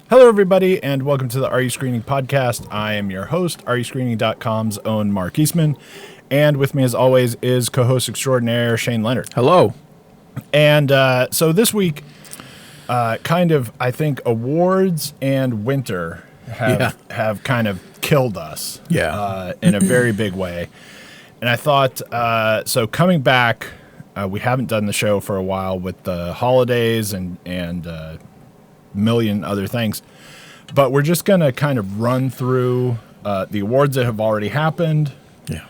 Hello, everybody, and welcome to the Are You Screening podcast. I am your host, RUScreening.com's own Mark Eastman, and with me, as always, is co-host extraordinaire Shane Leonard. Hello. And so this week, I think awards and winter have kind of killed us in a very big way. And I thought, so coming back, we haven't done the show for a while with the holidays and million other things, but we're just going to kind of run through the awards that have already happened. Yeah.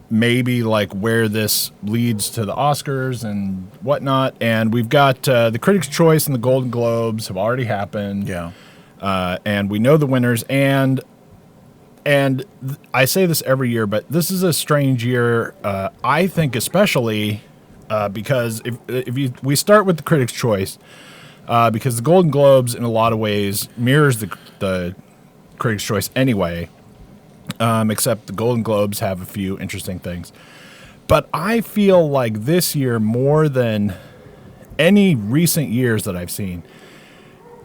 Maybe like where this leads to the Oscars and whatnot. And we've got the Critics' Choice and the Golden Globes have already happened. Yeah. And we know the winners. And I say this every year, but this is a strange year. I think especially because we start with the Critics' Choice, because the Golden Globes in a lot of ways mirrors the Critics' Choice anyway. Except the Golden Globes have a few interesting things. But I feel like this year, more than any recent years that I've seen,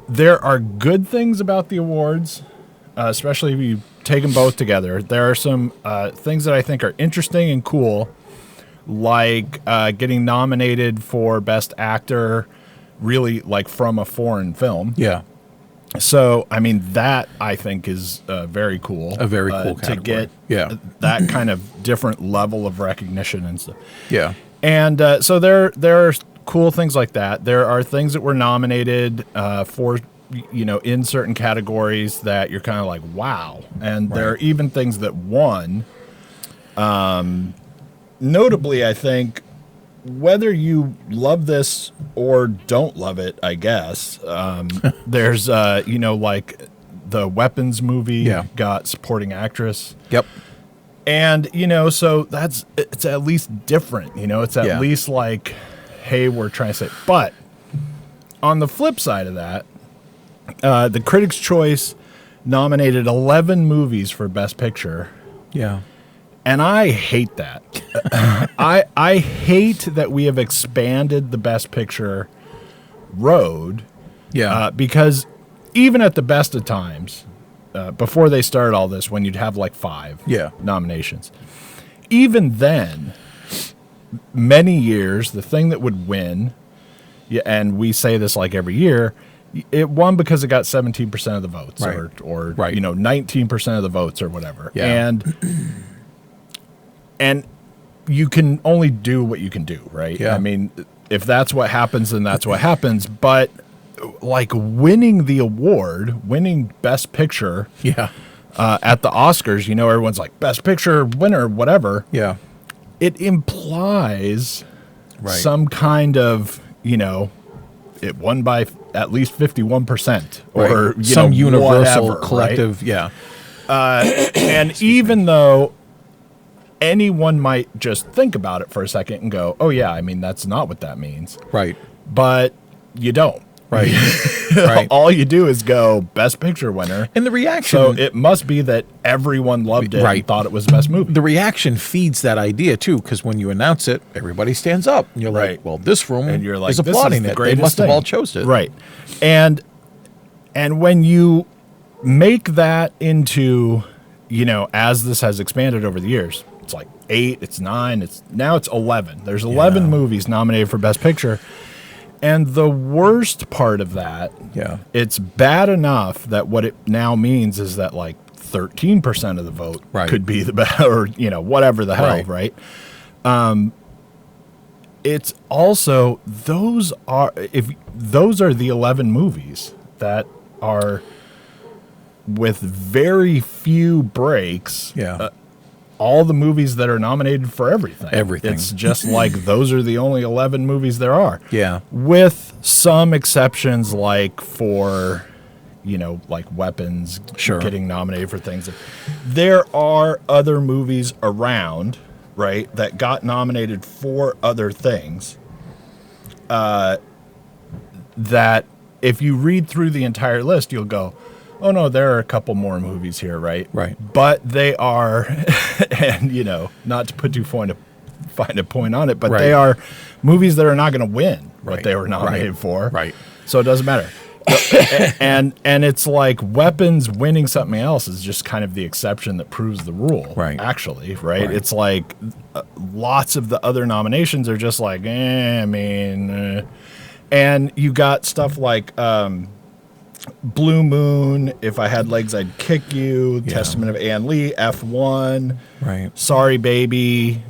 there are good things about the awards, especially if you take them both together. There are some things that I think are interesting and cool, like getting nominated for Best Actor, really like from a foreign film. Yeah. So, I mean, that I think is very cool. A very cool to category. get that kind of different level of recognition and stuff. Yeah. And so there are cool things like that. There are things that were nominated for, in certain categories that you're kind of like, wow. And there are even things that won. Notably, I think, whether you love this or don't love it, I guess, there's, like the Weapons movie got supporting actress. Yep. And, so it's at least different, it's at least like, hey, we're trying to say, but on the flip side of that, the Critics' Choice nominated 11 movies for Best Picture. Yeah. And I hate that. I hate that we have expanded the Best Picture road. Yeah. Because even at the best of times, before they started all this, when you'd have like 5 nominations, even then, many years, the thing that would win, and we say this like every year, it won because it got 17% of the votes or 19% of the votes or whatever. Yeah. And you can only do what you can do, right? Yeah. I mean, if that's what happens, then that's what happens. But like winning the award, winning Best Picture at the Oscars, everyone's like, Best Picture winner, whatever. Yeah. It implies some kind of, it won by at least 51% or some universal whatever, collective. Right? And even though anyone might just think about it for a second and go, oh, yeah, I mean, that's not what that means. Right. But you don't. Right. All you do is go Best Picture winner. And the reaction. So it must be that everyone loved it and thought it was the best movie. The reaction feeds that idea, too, because when you announce it, everybody stands up. And you're like, well, this room and you're like, is applauding this is the it. They must have all chose it. Right. And when you make that into, as this has expanded over the years, it's like 8, it's 9, now it's 11. There's 11 movies nominated for Best Picture. And the worst part of that, it's bad enough that what it now means is that like 13% of the vote could be the best, or, whatever the hell, right? It's also, those are the 11 movies that are with very few breaks. Yeah. All the movies that are nominated for everything. It's just like those are the only 11 movies there are. Yeah. With some exceptions, like for, like Weapons getting nominated for things. There are other movies around, right, that got nominated for other things that if you read through the entire list, you'll go, oh, no, there are a couple more movies here, right? Right. But they are, and, not to put too fine a point on it, but they are movies that are not going to win what they were nominated for. Right. So it doesn't matter. and it's like Weapons winning something else is just kind of the exception that proves the rule. Right. Actually, right? It's like lots of the other nominations are just like, and you got stuff like Blue Moon, If I Had Legs I'd Kick You, Testament of Ann Lee, F1, Right. Sorry Baby,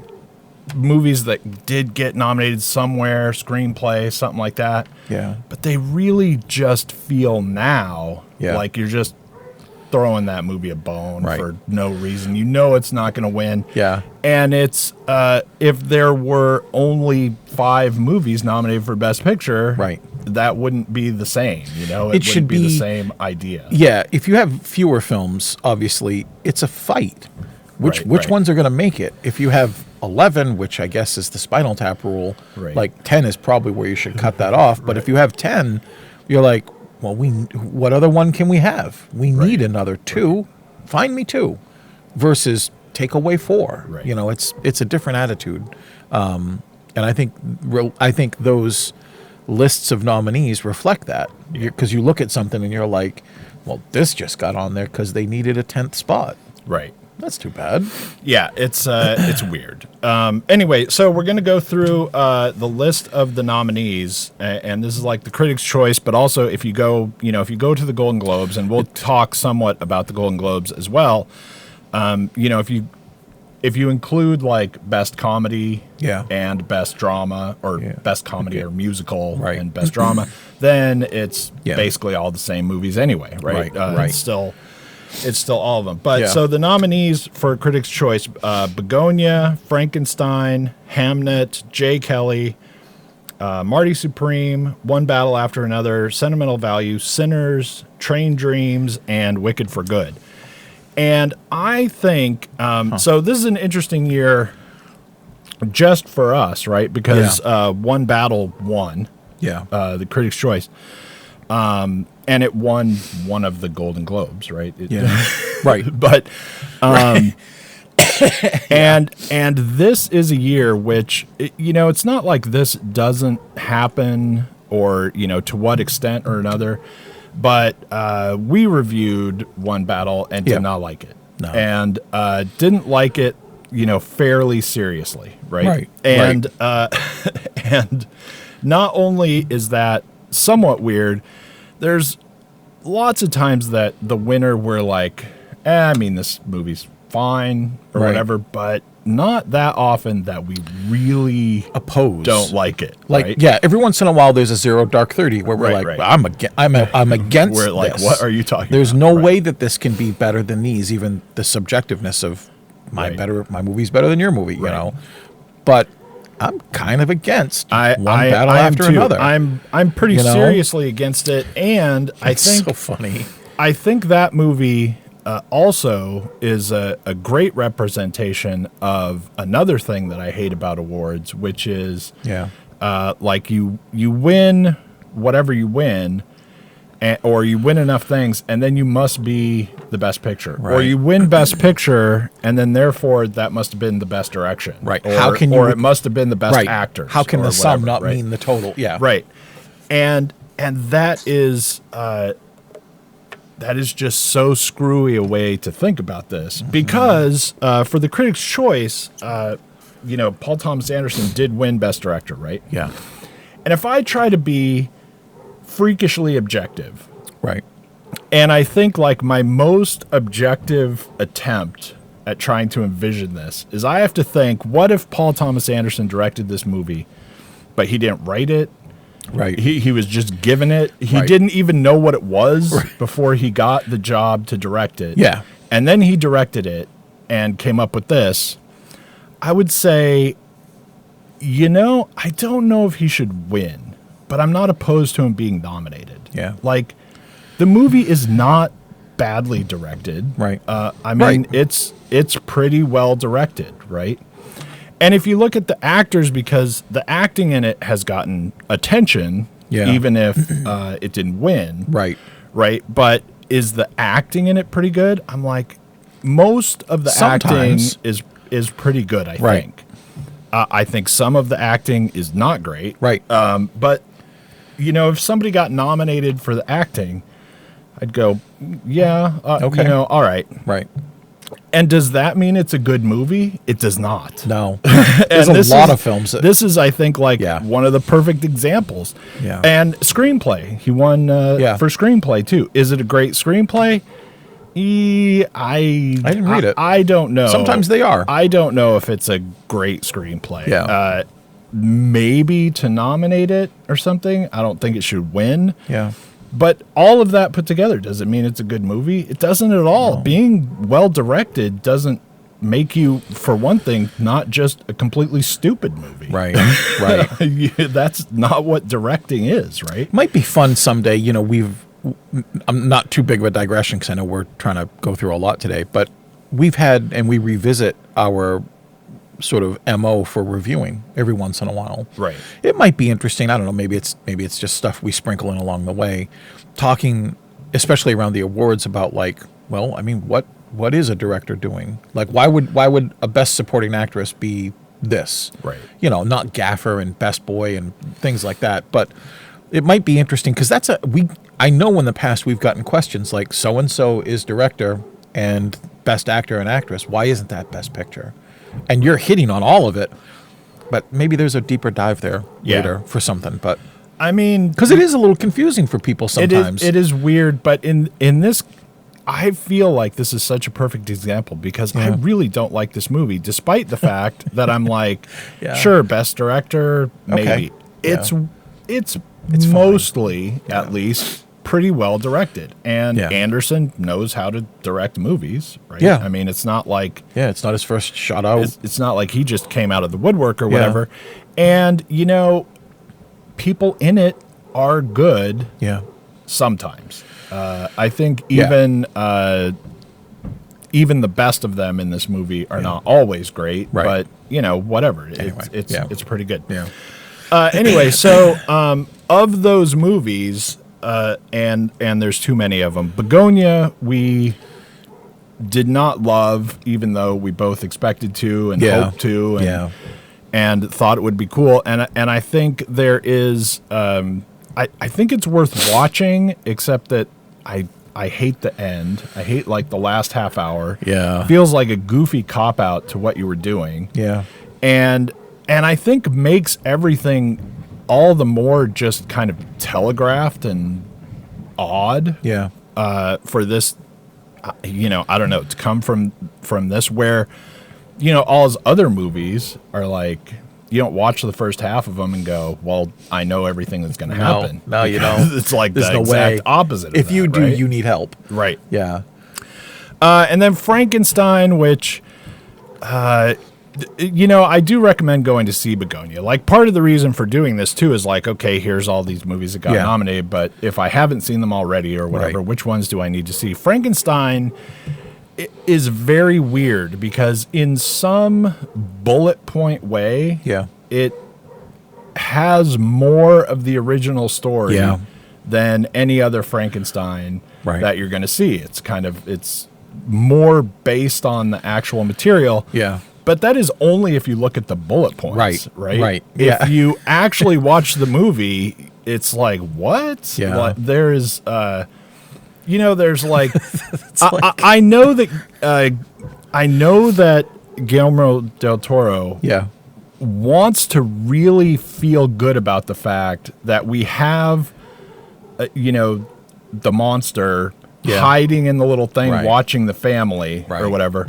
movies that did get nominated somewhere, screenplay, something like that. Yeah. But they really just feel now like you're just throwing that movie a bone for no reason. You know it's not going to win. Yeah. And it's if there were only 5 movies nominated for Best Picture, that wouldn't be the same. You know, it should wouldn't be the same idea. Yeah. If you have fewer films, obviously, it's a fight. Which ones are going to make it? If you have 11, which I guess is the Spinal Tap rule, like 10 is probably where you should cut that off. But if you have 10, you're like, well, what other one can we have? We need another 2. Find me 2, versus take away 4. You know, it's a different attitude, and I think those lists of nominees reflect that, because you look at something and you're like, well, this just got on there because they needed a 10th spot. Right. That's too bad. Yeah, it's weird. Anyway, so we're going to go through the list of the nominees, and this is like the Critics' Choice, but also if you go to the Golden Globes, and we'll talk somewhat about the Golden Globes as well. If you include like Best Comedy and Best Drama, or Best Comedy or Musical and Best Drama, then it's basically all the same movies anyway, right? It's still all of them. But so the nominees for Critics' Choice, Begonia, Frankenstein, Hamnet, Jay Kelly, Marty Supreme, One Battle After Another, Sentimental Value, Sinners, Train Dreams, and Wicked for Good. And I think, so this is an interesting year just for us, right? Because One Battle won the Critics' Choice. And it won one of the Golden Globes, right? But, and this is a year which, it's not like this doesn't happen, or, to what extent or another, but we reviewed One Battle and did not like it. No. And didn't like it, fairly seriously, right? And and not only is that somewhat weird, there's lots of times that the winner we're like, this movie's fine or whatever, but not that often that we really don't like it. Like, every once in a while there's a Zero Dark 30 where we're like, well, I'm against we're like, this. what are you talking There's about? no way that this can be better than these, even the subjectiveness of my movie's better than your movie, you know. But I'm kind of against One Battle After Another. I'm pretty seriously against it, and I think so funny. I think that movie also is a great representation of another thing that I hate about awards, which is like you win whatever you win, or you win enough things, and then you must be the best picture, or you win Best Picture, and then therefore that must have been the best direction, right? Or, it must have been the best actors. How can the sum not mean the total? Yeah, right. And that is just so screwy a way to think about this, because for the Critics' Choice, Paul Thomas Anderson did win Best Director, right? Yeah. And if I try to be freakishly objective, right, and I think like my most objective attempt at trying to envision this is, I have to think, what if Paul Thomas Anderson directed this movie, but he didn't write it? Right. He was just given it. He didn't even know what it was before he got the job to direct it. Yeah. And then he directed it and came up with this. I would say, I don't know if he should win, but I'm not opposed to him being nominated. Yeah. Like, the movie is not badly directed. Right. It's pretty well directed, right? And if you look at the actors, because the acting in it has gotten attention, even if it didn't win. Right. Right. But is the acting in it pretty good? I'm like, most of the acting is pretty good, I think. I think some of the acting is not great. Right. But if somebody got nominated for the acting, I'd go, yeah, Okay. all right. Right. And does that mean it's a good movie? It does not. No. There's a lot of films. This is, I think, like Yeah. one of the perfect examples. Yeah. And screenplay. He won for screenplay, too. Is it a great screenplay? I didn't read it. I don't know. Sometimes they are. I don't know if it's a great screenplay. Yeah. Maybe to nominate it or something. I don't think it should win. Yeah. But all of that put together, does it mean it's a good movie? It doesn't at all. No. Being well directed doesn't make you, for one thing, not just a completely stupid movie. Right. Right. That's not what directing is, right? Might be fun someday. I'm not too big of a digression because I know we're trying to go through a lot today, but we've had, and we revisit our sort of MO for reviewing every once in a while. Right. It might be interesting. I don't know. Maybe it's just stuff we sprinkle in along the way, talking, especially around the awards, about like, well, I mean, what is a director doing? Like, why would a best supporting actress be this? Right. Not gaffer and best boy and things like that, but it might be interesting because I know in the past we've gotten questions like, so and so is director and best actor and actress. Why isn't that best picture? And you're hitting on all of it, but maybe there's a deeper dive there later for something. But I mean, because it is a little confusing for people sometimes. It is weird, but in this, I feel like this is such a perfect example because I really don't like this movie, despite the fact that I'm like, sure, best director, maybe. Okay. It's mostly, at least, pretty well directed. And Anderson knows how to direct movies, right? Yeah. I mean, it's not like... Yeah, it's not his first shot out. It's not like he just came out of the woodwork or whatever. And, people in it are good sometimes. I think even the best of them in this movie are not always great, but, whatever. Anyway, it's pretty good. Yeah. Anyway, so of those movies, and there's too many of them, Begonia we did not love, even though we both expected to and hoped to, and thought it would be cool. And I think there is, I think it's worth watching, except that I hate the end. I hate like the last half hour. Yeah, it feels like a goofy cop out to what you were doing. Yeah, and I think makes everything all the more just kind of telegraphed and odd. Yeah. For this, I don't know, to come from this where, all his other movies are like, you don't watch the first half of them and go, well, I know everything that's going to happen. No, you don't. It's like There's the no exact way. opposite of if that, you do, right? you need help. Right. Yeah. And then Frankenstein, which... I do recommend going to see Begonia. Like, part of the reason for doing this, too, is like, okay, here's all these movies that got nominated, but if I haven't seen them already or whatever, which ones do I need to see? Frankenstein is very weird because in some bullet point way, it has more of the original story than any other Frankenstein that you're going to see. It's more based on the actual material. Yeah. But that is only if you look at the bullet points, right? Right. If you actually watch the movie, it's like, what? Yeah. Like, there is, there's like, I know that Guillermo del Toro wants to really feel good about the fact that we have, the monster hiding in the little thing, watching the family or whatever.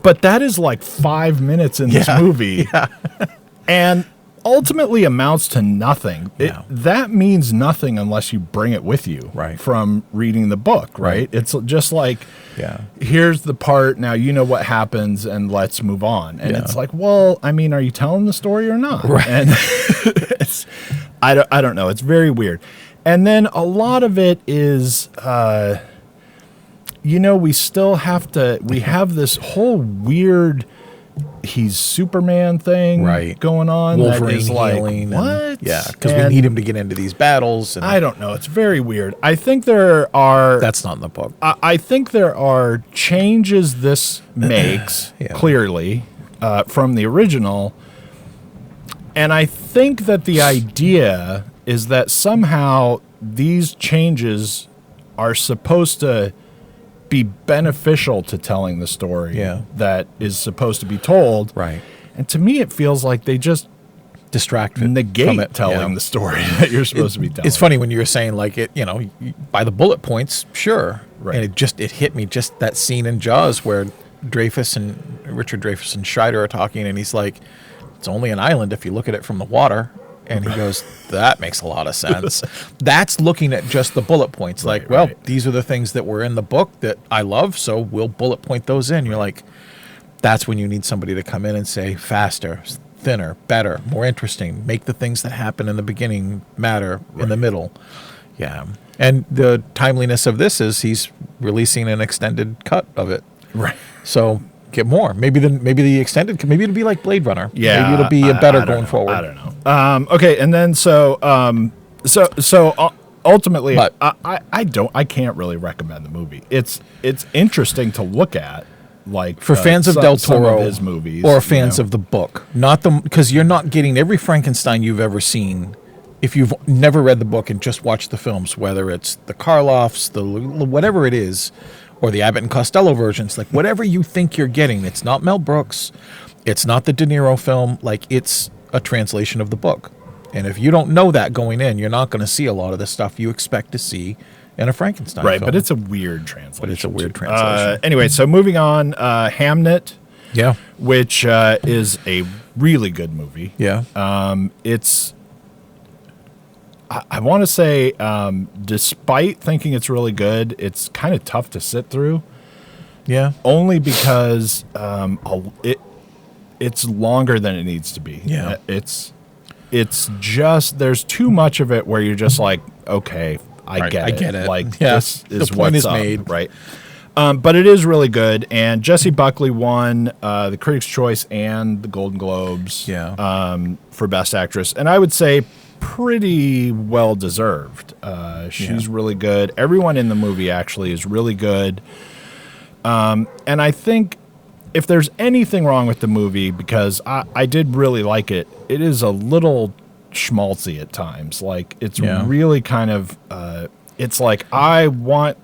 But that is like 5 minutes in this movie and ultimately amounts to nothing. That means nothing unless you bring it with you from reading the book, right? It's just like, here's the part, now you know what happens and let's move on. And it's like, well, I mean, are you telling the story or not? Right. And I don't know. It's very weird. And then a lot of it is... we have this whole weird he's Superman thing going on. Wolverine that is like, healing. What? Because we need him to get into these battles. And I don't know. It's very weird. I think there are... That's not in the book. I think there are changes this makes, clearly, from the original. And I think that the idea is that somehow these changes are supposed to be beneficial to telling the story that is supposed to be told. Right. And to me, it feels like they just negate from it. telling the story that you're supposed to be telling. It's funny when you were saying like it, by the bullet points, sure. Right. And it hit me, just that scene in Jaws where Richard Dreyfuss and Scheider are talking, and he's like, it's only an island if you look at it from the water. And he goes, that makes a lot of sense. That's looking at just the bullet points. Like, these are the things that were in the book that I love, so we'll bullet point those in. You're like, that's when you need somebody to come in and say, faster, thinner, better, more interesting. Make the things that happen in the beginning matter in the middle. Yeah. And the timeliness of this is he's releasing an extended cut of it. Right. So get more. Maybe the extended. Maybe it'll be like Blade Runner. Yeah. Maybe it'll be better going forward. I don't know. Okay, and then so ultimately, But, I can't really recommend the movie. It's interesting to look at, like for fans of Del Toro, some of his movies, or fans of the book, because you're not getting every Frankenstein you've ever seen. If you've never read the book and just watched the films, whether it's the Karloffs, whatever it is, or the Abbott and Costello versions, like whatever you think you're getting, it's not Mel Brooks, it's not the De Niro film, like it's a translation of the book. And if you don't know that going in, you're not going to see a lot of the stuff you expect to see in a Frankenstein film. But it's a weird translation. Anyway, so moving on, Hamnet, yeah, which is a really good movie. Yeah. It's, I want to say, despite thinking it's really good, it's kind of tough to sit through. Yeah. Only because it's longer than it needs to be. Yeah. It's just, there's too much of it where you're just like, okay, I get it. Like, this is the point what's is up, made. right? But it is really good. And Jesse Buckley won the Critics' Choice and the Golden Globes for Best Actress. And I would say pretty well deserved. She's really good. Everyone in the movie actually is really good. And I think if there's anything wrong with the movie, because I did really like it, it is a little schmaltzy at times. Like, it's really kind of, it's like, I want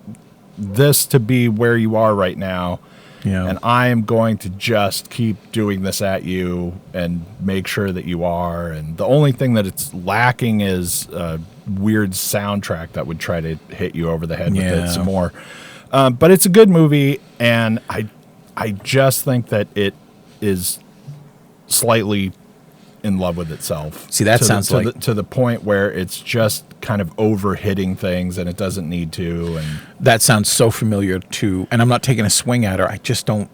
this to be where you are right now, and I am going to just keep doing this at you and make sure that you are. And the only thing that it's lacking is a weird soundtrack that would try to hit you over the head with it some more. But it's a good movie, and I just think that it is slightly in love with itself. See, that sounds to the point where it's just kind of overhitting things and it doesn't need to. And that sounds so familiar to, and I'm not taking a swing at her, I just don't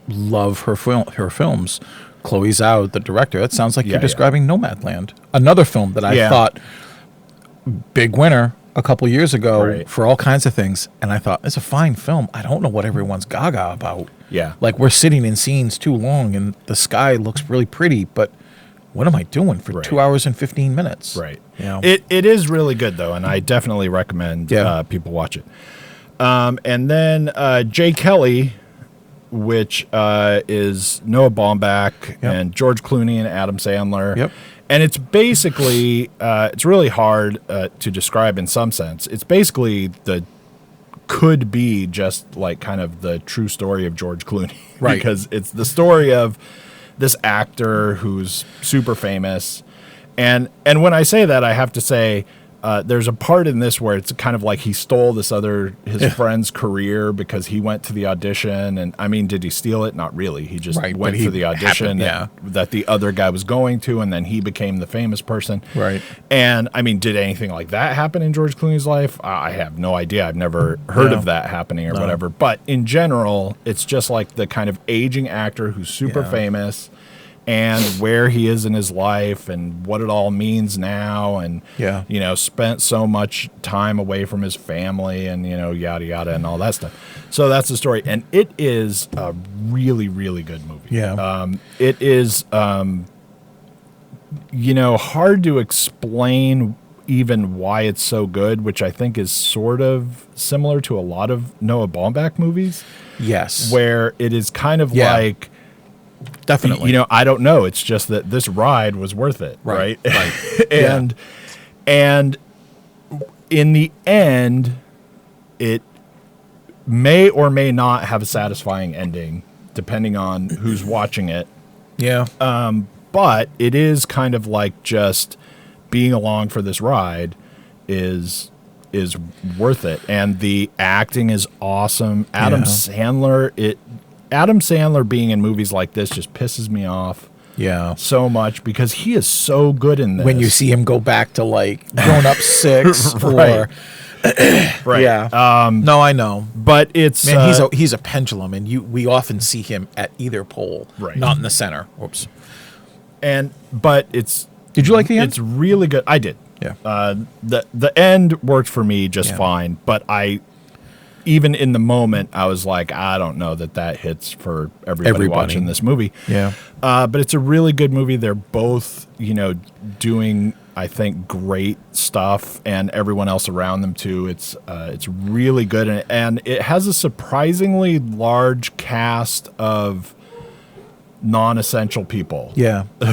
love her films. Chloe Zhao, the director, that sounds like you're describing Nomadland, another film that I thought big winner a couple years ago for all kinds of things, and I thought, it's a fine film. I don't know what everyone's gaga about. Yeah. Like, we're sitting in scenes too long and the sky looks really pretty, but what am I doing for 2 hours and 15 minutes? Right. You know? It is really good, though, and I definitely recommend people watch it. And then Jay Kelly, which is Noah Baumbach and George Clooney and Adam Sandler. Yep. And it's basically, it's really hard to describe in some sense. It's basically could be just like kind of the true story of George Clooney. Right. Because it's the story of this actor who's super famous. And when I say that, I have to say, there's a part in this where it's kind of like he stole his friend's career because he went to the audition. And I mean, did he steal it? Not really. He just went to the audition that the other guy was going to, and then he became the famous person. Right. And I mean, did anything like that happen in George Clooney's life? I have no idea. I've never heard of that happening or whatever. But in general, it's just like the kind of aging actor who's super famous, and where he is in his life and what it all means now, and spent so much time away from his family, and yada yada and all that stuff. So that's the story, and it is a really, really good movie. It is hard to explain even why it's so good, which I think is sort of similar to a lot of Noah Baumbach movies. Yes. Where it is kind of like, definitely, I don't know. It's just that this ride was worth it, right? Right. And in the end, it may or may not have a satisfying ending, depending on who's watching it. Yeah. But it is kind of like just being along for this ride is worth it. And the acting is awesome. Adam Sandler being in movies like this just pisses me off. Yeah. So much because he is so good in this. When you see him go back to like Grown Up 6 right. Right. Yeah. No, I know. But it's he's a pendulum, and we often see him at either pole, right. Not in the center. Whoops. But it's Did you like the end? It's really good. I did. Yeah. The end worked for me just fine, but even in the moment, I was like, I don't know that hits for everybody watching this movie. Yeah. But it's a really good movie. They're both, doing, I think, great stuff, and everyone else around them too. It's really good, and it has a surprisingly large cast of non-essential people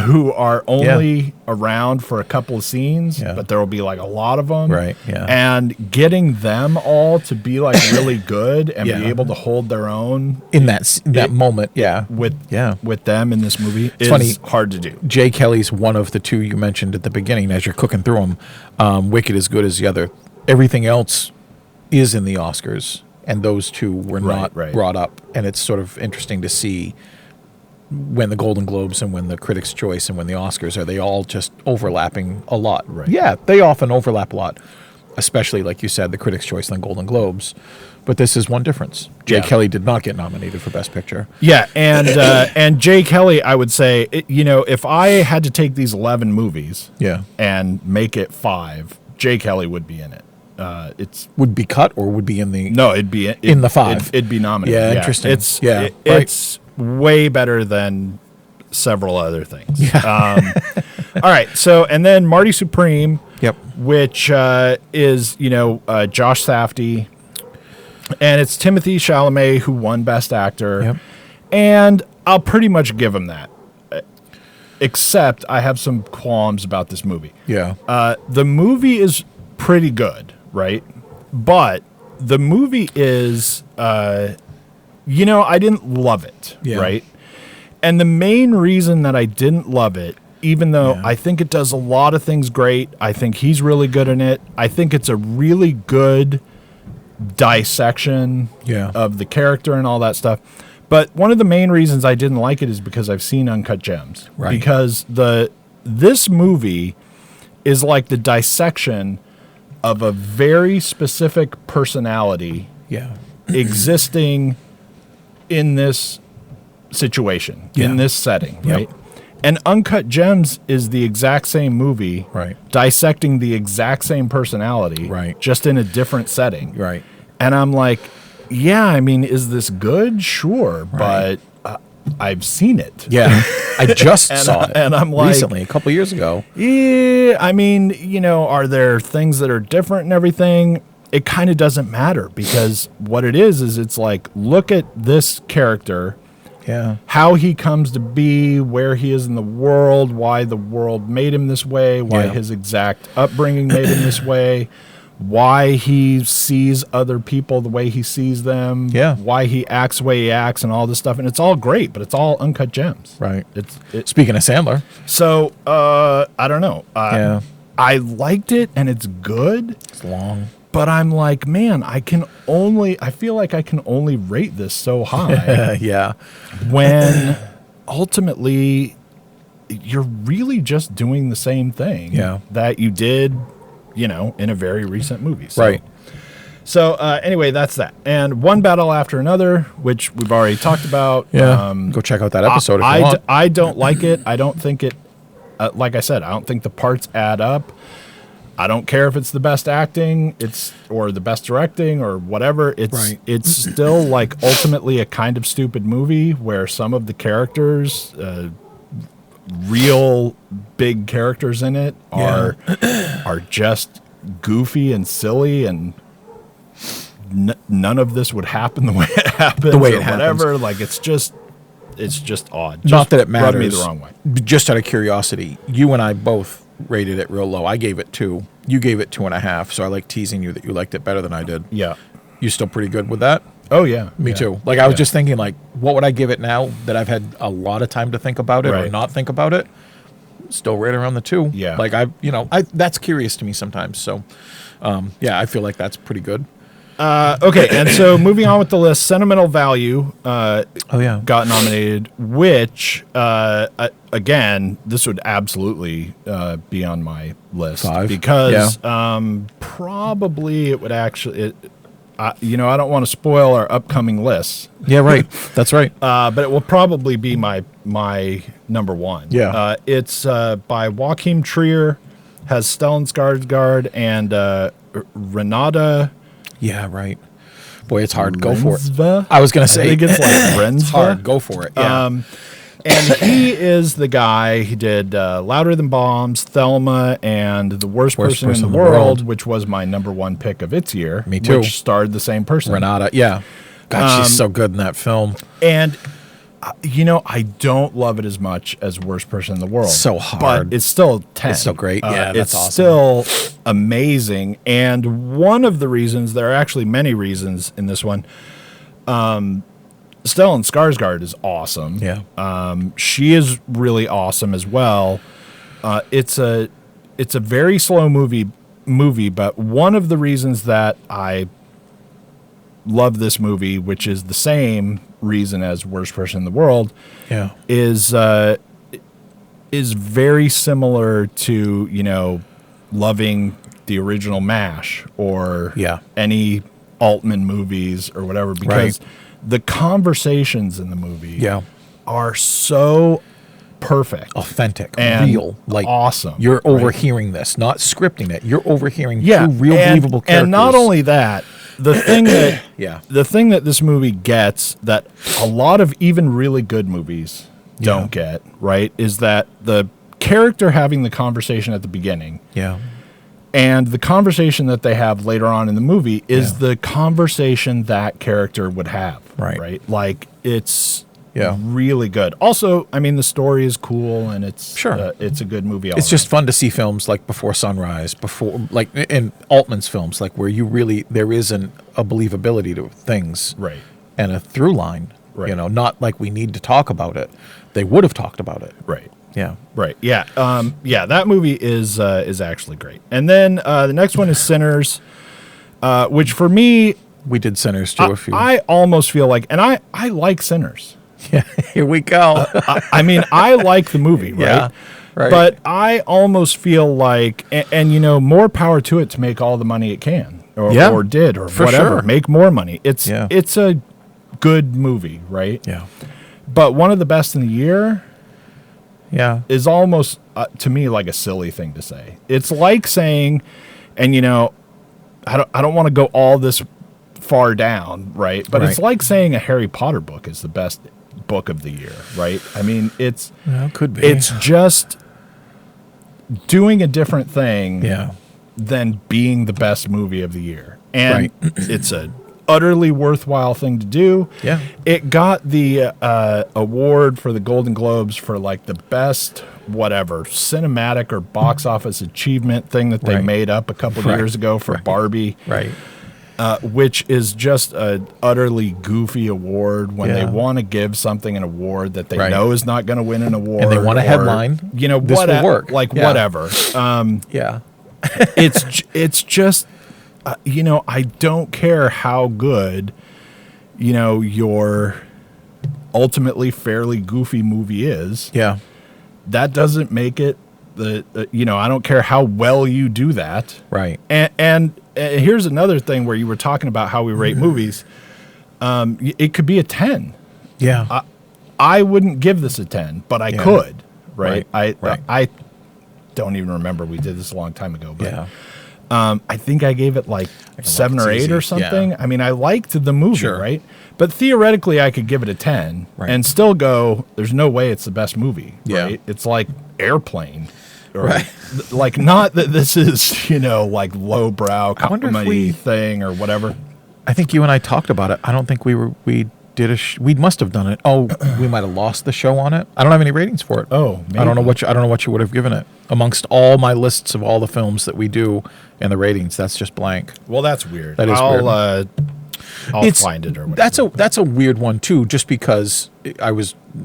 who are only around for a couple of scenes, but there will be like a lot of them, right? Yeah. And getting them all to be like really good and be able to hold their own in that moment, with them in this movie is funny. Hard to do. Jay Kelly's one of the two you mentioned at the beginning as you're cooking through them. Wicked is good as the other. Everything else is in the Oscars, and those two were not brought up, and it's sort of interesting to see when the Golden Globes and when the Critics' Choice and when the Oscars are they all just overlapping a lot. Right. Yeah, they often overlap a lot, especially, like you said, the Critics' Choice and the Golden Globes. But this is one difference. Jay Kelly did not get nominated for Best Picture. Yeah, and Jay Kelly, I would say, if I had to take these 11 movies and make it 5, Jay Kelly would be in it. Would be cut or would be in the... No, it'd be in the 5. It'd be nominated. Yeah, interesting. It's way better than several other things. Yeah. All right. So, and then Marty Supreme, which is, Josh Safdie, and it's Timothée Chalamet who won Best Actor. Yep. And I'll pretty much give him that. Except I have some qualms about this movie. Yeah. The movie is pretty good, right? But the movie is... I didn't love it, right? And the main reason that I didn't love it, even though I think it does a lot of things great, I think he's really good in it, I think it's a really good dissection of the character and all that stuff. But one of the main reasons I didn't like it is because I've seen Uncut Gems. Right. Because this movie is like the dissection of a very specific personality existing in this situation, in this setting, right? And Uncut Gems is the exact same movie, dissecting the exact same personality, just in a different setting. Right. And I'm like, is this good? Sure, but I've seen it. Yeah, I just saw it. And I'm like... recently, a couple years ago. Yeah, are there things that are different and everything? It kind of doesn't matter because what it is it's like, look at this character, how he comes to be, where he is in the world, why the world made him this way, why his exact upbringing made him this way, why he sees other people the way he sees them, why he acts the way he acts and all this stuff. And it's all great, but it's all Uncut Gems. Right. Speaking of Sandler. So, I don't know. I liked it and it's good. It's long. But I'm like, man, I feel like I can only rate this so high. When ultimately you're really just doing the same thing that you did, in a very recent movie. So, right. So anyway, that's that. And One Battle After Another, which we've already talked about. Go check out that episode if you want. I don't like it. I don't think it, like I said, I don't think the parts add up. I don't care if it's the best acting, or the best directing or whatever. It's still like ultimately a kind of stupid movie where some of the characters, real big characters in it, are just goofy and silly, and none of this would happen the way it happens. The way or it whatever. happens. Like it's just odd. Not that it matters. Rubbed me the wrong way. Just out of curiosity, you and I both rated it real low. I gave it 2. You gave it 2.5, so I like teasing you that you liked it better than I did. Yeah. You still pretty good with that? Oh, yeah. Me too. Like, I was just thinking, like, what would I give it now that I've had a lot of time to think about it or not think about it? Still right around the 2. Yeah. Like, that's curious to me sometimes. So, yeah, I feel like that's pretty good. Okay, and so moving on with the list, Sentimental Value got nominated, which, again, this would absolutely be on my list. 5? Because probably it would actually... I don't want to spoil our upcoming lists. Yeah, right. That's right. But it will probably be my number 1. Yeah. It's by Joachim Trier, has Stellan Skarsgård and Renata. Yeah, right. Boy, it's hard. Go for it. Rensva? I was going to say. I think it's like Rensva. It's hard. Go for it. Yeah. And he is the guy. He did Louder Than Bombs, Thelma, and The Worst Person in the World, which was my number 1 pick of its year. Me too. Which starred the same person. Renata. Yeah. God, she's so good in that film. And, I don't love it as much as Worst Person in the World. So hard. But it's still 10. It's still great. Yeah, that's awesome. It's still amazing. And one of the reasons, there are actually many reasons in this one, Stellan Skarsgård is awesome. Yeah. She is really awesome as well. It's a very slow movie, but one of the reasons that I love this movie, which is the same reason as Worst Person in the World, is very similar to, loving the original MASH or any Altman movies or whatever, because the conversations in the movie are so perfect, authentic, and real, like awesome. You're overhearing this, not scripting it. You're overhearing two real, believable characters. And not only that, the thing that the thing that this movie gets that a lot of even really good movies don't get, right, is that the character having the conversation at the beginning, and the conversation that they have later on in the movie is the conversation that character would have, right? Like, it's really good. Also, I mean, the story is cool, and it's it's a good movie. It's just fun to see films like Before Sunrise, like in Altman's films, like where there is a believability to things, and a through line. Not like we need to talk about it. They would have talked about it, Yeah. Right. Yeah. That movie is actually great. And then the next one is Sinners, which for me, we did Sinners too. I almost feel like, and I like Sinners. Yeah. Here we go. I mean, I like the movie, right? Yeah. Right. But I almost feel like, and more power to it to make all the money it can, or did, or whatever, make more money. It's a good movie, right? Yeah. But one of the best in the year. Is almost to me like a silly thing to say. It's like saying, and I don't want to go all this far down, right? But it's like saying a Harry Potter book is the best book of the year, right? I mean, it could be. It's just doing a different thing than being the best movie of the year, and it's a utterly worthwhile thing to do. Yeah. It got the award for the Golden Globes for like the best whatever cinematic or box office achievement thing that they made up a couple of years ago for Barbie. Which is just an utterly goofy award when they want to give something an award that they know is not going to win an award. And they want a headline. This will work. Like whatever. It's just I don't care how good, your ultimately fairly goofy movie is. Yeah. That doesn't make it I don't care how well you do that. Right. And here's another thing where you were talking about how we rate movies. It could be a 10. Yeah. I wouldn't give this a 10, but I could. Right. Right. I don't even remember. We did this a long time ago, but I think I gave it like 7 or 8 or something. I mean, I liked the movie, right? But theoretically, I could give it a 10 and still go, there's no way it's the best movie, right? It's like Airplane. Like, not that this is, like lowbrow comedy thing or whatever. I think you and I talked about it. I don't think we did we must have done it. Oh, we might have lost the show on it. I don't have any ratings for it. Oh, maybe. I don't know what you would have given it amongst all my lists of all the films that we do and the ratings. That's just blank. Well, that's weird. That is weird. I'll find it or whatever. That's a weird one too, just because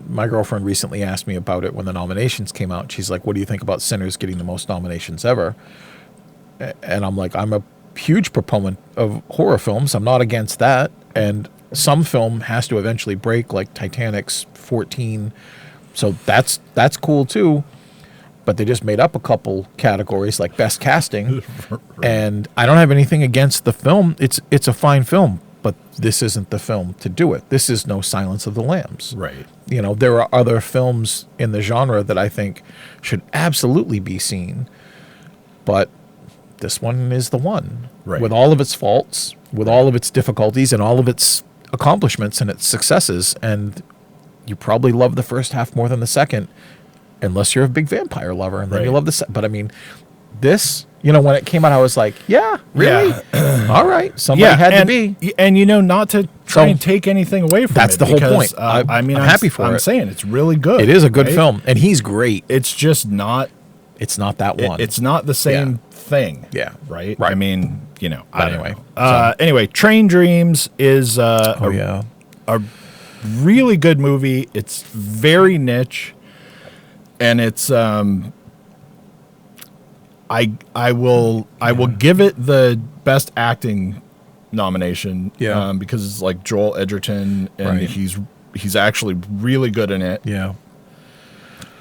my girlfriend recently asked me about it when the nominations came out. She's like, "What do you think about Sinners getting the most nominations ever?" And I'm like, I'm a huge proponent of horror films. I'm not against that. And some film has to eventually break, like Titanic's 14. So that's cool too. But they just made up a couple categories like best casting. Right. And I don't have anything against the film. It's a fine film, but this isn't the film to do it. This is no Silence of the Lambs. Right. You know, there are other films in the genre that I think should absolutely be seen. But this one is the one. Right. With all of its faults, with all of its difficulties, and all of its accomplishments and its successes. And you probably love the first half more than the second, unless you're a big vampire lover, and then you love the second. But I mean, this, you know, when it came out, I was like, yeah, really? Yeah. All right. Somebody had to be. And, you know, not to try and take anything away from that's it. That's the whole point. I mean, I'm happy for it. I'm saying it's really good. It is a good film, and he's great. It's just not. It's not that one. It's not the same thing. Yeah. Right? Right. I mean, you know. Anyway, Train Dreams is a really good movie. It's very niche, and it's I will give it the best acting nomination. Yeah. Because it's like Joel Edgerton, and he's actually really good in it. Yeah.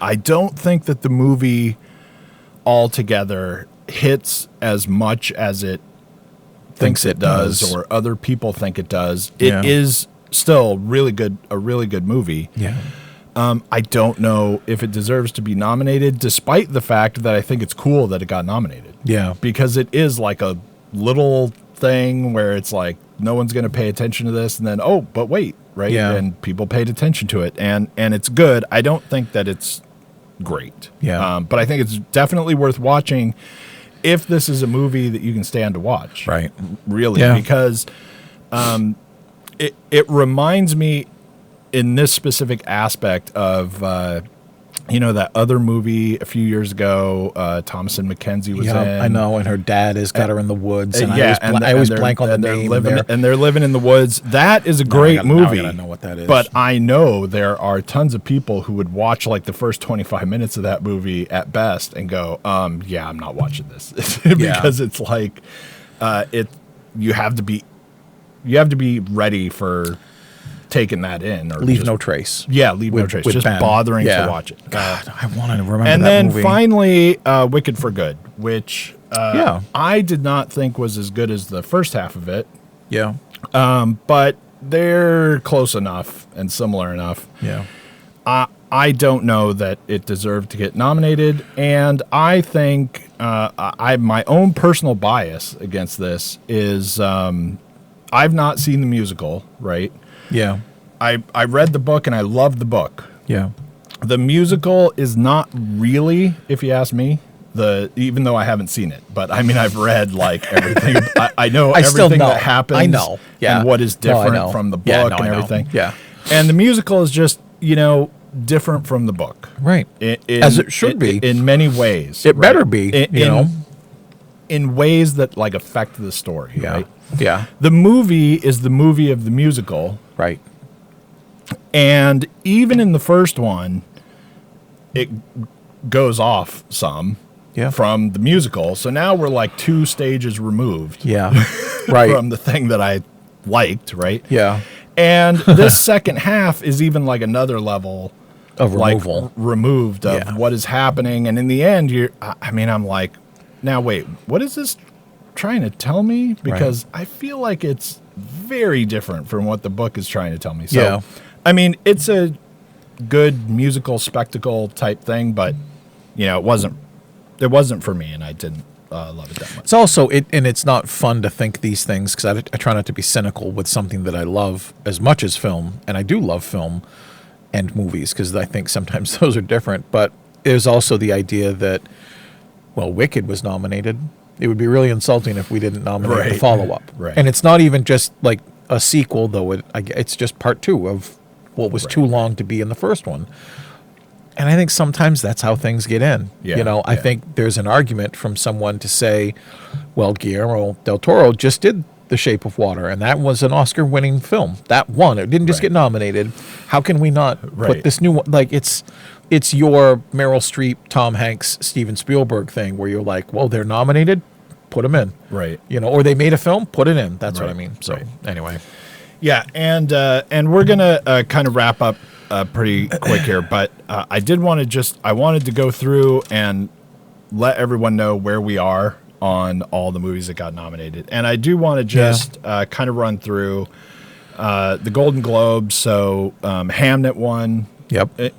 I don't think that the movie altogether hits as much as it thinks it does, or other people think it does. It is still really good, a really good movie. Yeah. I don't know if it deserves to be nominated, despite the fact that I think it's cool that it got nominated. Yeah. Because it is like a little thing where it's like, no one's going to pay attention to this, and then, oh, but wait, right? Yeah. And people paid attention to it, and it's good. I don't think that it's great. Yeah. But I think it's definitely worth watching if this is a movie that you can stand to watch. Right. Really. Yeah. Because it reminds me in this specific aspect of that other movie a few years ago, Thomasin McKenzie was in. I know, and her dad has got her in the woods, and I always blank on the name. And they're living in the woods. That is a great movie. I gotta know what that is. But I know there are tons of people who would watch like the first 25 minutes of that movie at best and go, yeah, I'm not watching this because it's like, you have to be ready for taking that in, or leave no trace. Yeah, leave no trace. Just Ben. Bothering to watch it. God, I want to remember and that movie. movie. And then finally, Wicked for Good, which I did not think was as good as the first half of it. Yeah. But they're close enough and similar enough. Yeah. I don't know that it deserved to get nominated, and I think my own personal bias against this is I've not seen the musical, right? Yeah. I read the book and I loved the book. Yeah. The musical is not really, if you ask me, even though I haven't seen it. But I mean, I've read like everything. I know everything that happens. I know. Yeah. And what is different from the book and everything. Yeah. And the musical is just, different from the book. Right. As it should be. In many ways. It better be, in ways that like affect the story. Yeah. Right? Yeah. The movie is the movie of the musical. Right. And even in the first one, it goes off some from the musical. So now we're like 2 stages removed. Yeah. Right. From the thing that I liked, right? Yeah. And this second half is even like another level of removal. Like removed of what is happening. And in the end, I'm like, now wait, what is this trying to tell me? Because I feel like it's very different from what the book is trying to tell me. So, I mean, it's a good musical spectacle type thing, but it wasn't for me, and I didn't love it that much. It's also and it's not fun to think these things, because I try not to be cynical with something that I love as much as film, and I do love film and movies, because I think sometimes those are different. But there's also the idea that, well, Wicked was nominated. It would be really insulting if we didn't nominate the follow-up. Right. And it's not even just like a sequel, though it's just part 2 of what was too long to be in the first one. And I think sometimes that's how things get in. Yeah, I think there's an argument from someone to say, well, Guillermo del Toro just did The Shape of Water, and that was an Oscar-winning film. That won. It didn't just get nominated. How can we not put this new one? Like, it's your Meryl Streep, Tom Hanks, Steven Spielberg thing where you're like, well, they're nominated, put them in. Right. Or they made a film, put it in. That's what I mean. So, anyway. Yeah, and we're going to kind of wrap up pretty quick here, but I wanted to go through and let everyone know where we are on all the movies that got nominated. And I do want to just kind of run through the Golden Globes. So Hamnet won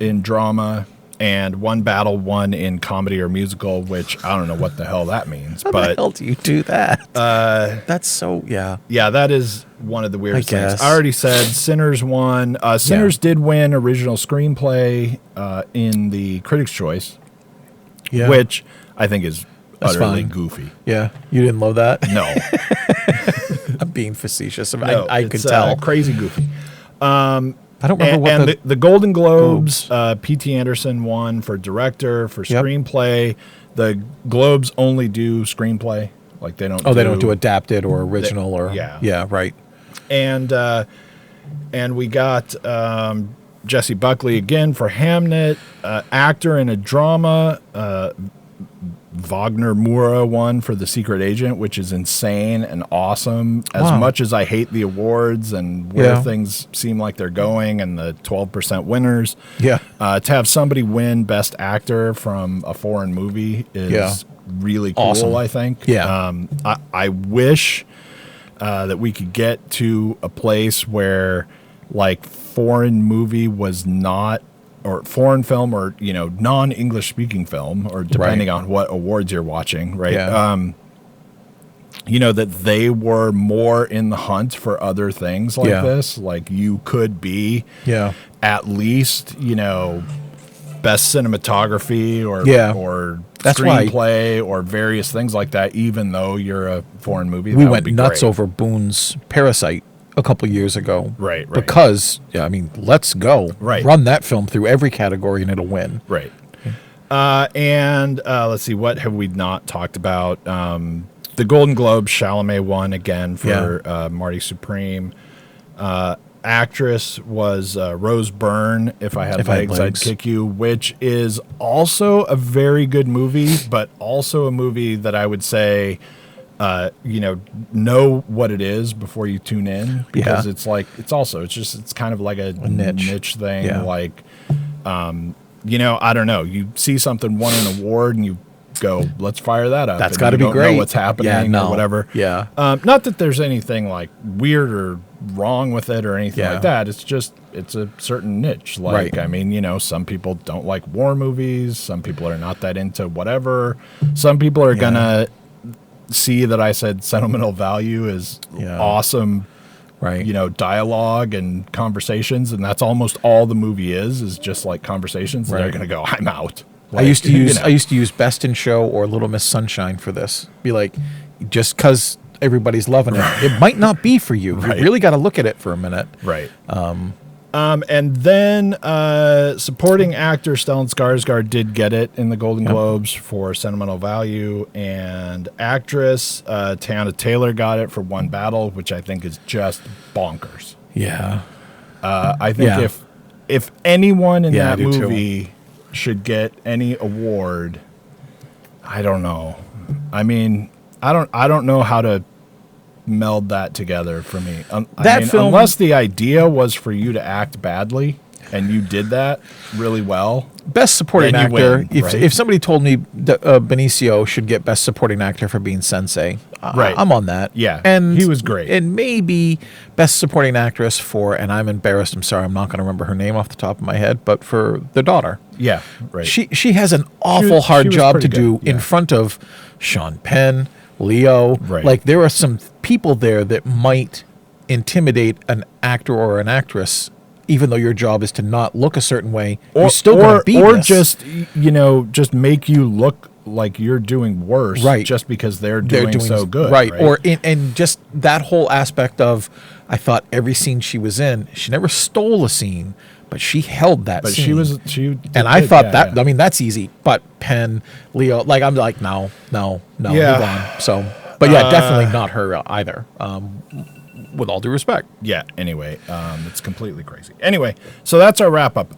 in drama, and One Battle won in comedy or musical, which I don't know what the hell that means. How the hell do you do that? That's so, Yeah, that is one of the weirdest guess. things. I already said Sinners won. Sinners did win original screenplay in the Critics' Choice, which I think is utterly goofy. Yeah, you didn't love that? No. I'm being facetious. No, I could tell. Crazy goofy. I don't remember what the Golden Globes, P.T. Anderson won for director, for screenplay. The Globes only do screenplay. Like they don't they don't do adapted or original right. And we got Jesse Buckley again for Hamnet, actor in a drama. Wagner Moura won for The Secret Agent, which is insane and awesome. As much as I hate the awards and where things seem like they're going and the 12% winners, to have somebody win Best Actor from a foreign movie is really cool, awesome. I think. I wish that we could get to a place where like foreign movie was not, or foreign film, or non-English speaking film, or depending on what awards you're watching, right? That they were more in the hunt for other things like this. Like you could be at least best cinematography or screenplay or various things like that, even though you're a foreign movie. We went nuts over Boone's Parasite a couple years ago. Right. Because, let's go. Right. Run that film through every category and it'll win. Right. And let's see, what have we not talked about? The Golden Globes, Chalamet won again for Marty Supreme. Actress was Rose Byrne, If I Had Legs, I'd Kick You, which is also a very good movie, but also a movie that I would say know what it is before you tune in, because it's kind of like a niche thing. Like, I don't know. You see something won an award and you go, let's fire that up. That's got to be great. Know what's happening or whatever. Not that there's anything like weird or wrong with it or anything like that. It's just, it's a certain niche. Like, I mean, some people don't like war movies. Some people are not that into whatever. Some people are gonna see that I said sentimental value is awesome, dialogue and conversations, and that's almost all the movie is just like conversations. And they're gonna go, I'm out. Like, I used to use Best in Show or Little Miss Sunshine for this. Be like, just because everybody's loving it, it might not be for you. You really got to look at it for a minute. And then supporting actor Stellan Skarsgård did get it in the Golden Globes for sentimental value, and actress Teyana Taylor got it for One Battle, which I think is just bonkers. I think if anyone in that movie should get any award, I don't know. I mean, I don't know how to meld that together for me. Film, unless the idea was for you to act badly and you did that really well. Best supporting actor. If somebody told me that Benicio should get best supporting actor for being Sensei, I'm on that. And he was great. And maybe best supporting actress for, and I'm embarrassed, I'm sorry, I'm not going to remember her name off the top of my head, but for the daughter. She has an awful hard job to do in front of Sean Penn, Leo. Like, there are some people there that might intimidate an actor or an actress, even though your job is to not look a certain way. You're still going to be just make you look like you're doing worse, Right. just because they're doing so good, right? Or and just that whole aspect of, I thought every scene she was in, she never stole a scene, but she held that but scene. and I thought that, I mean, that's easy. But Penn, Leo, like, I'm like, no, Yeah. move on. So, but yeah, definitely not her either. With all due respect. Yeah. Anyway, it's completely crazy. Anyway, so that's our wrap up.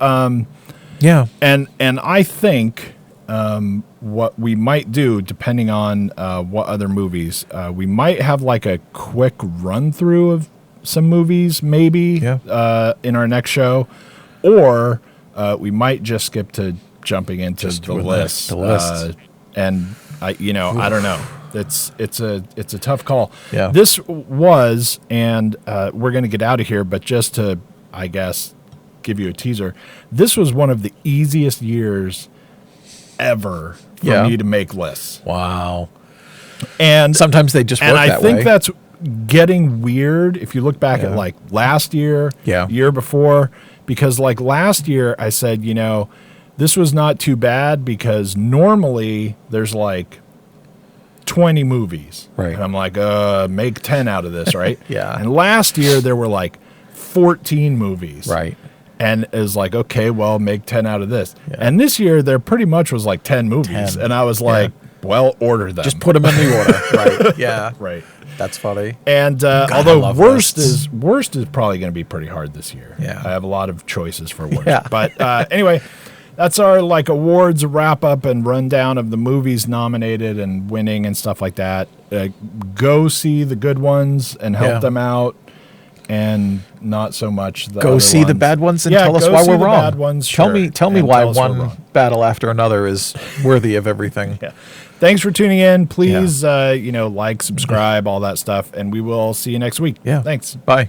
Yeah. And I think what we might do, depending on what other movies, we might have like a quick run through of some movies, maybe in our next show, or we might just skip to jumping into the list. And I don't know. It's a tough call. Yeah. This was, and we're going to get out of here, but just to, I guess, give you a teaser, this was one of the easiest years ever for me to make lists. Wow. And sometimes they just work that way. And I think that's getting weird if you look back at like last year, year before, because like last year I said, this was not too bad because normally there's like 20 movies. Right. And I'm like, make 10 out of this, right? Yeah. And last year there were like 14 movies. Right. And it was like, okay, well, make 10 out of this. Yeah. And this year there pretty much was like 10 movies. 10. And I was like, well, order them. Just put them in the order. Right. Yeah. Right. That's funny. And although worst is probably going to be pretty hard this year. Yeah. I have a lot of choices for worst. Yeah. But anyway, that's our like awards wrap up and rundown of the movies nominated and winning and stuff like that. Go see the good ones and help them out, and not so much the go see ones. the bad ones and tell us why we're wrong. Bad ones, tell me why one battle after another is worthy of everything. Yeah. Thanks for tuning in. Please, like, subscribe, all that stuff, and we will see you next week. Yeah. Thanks. Bye.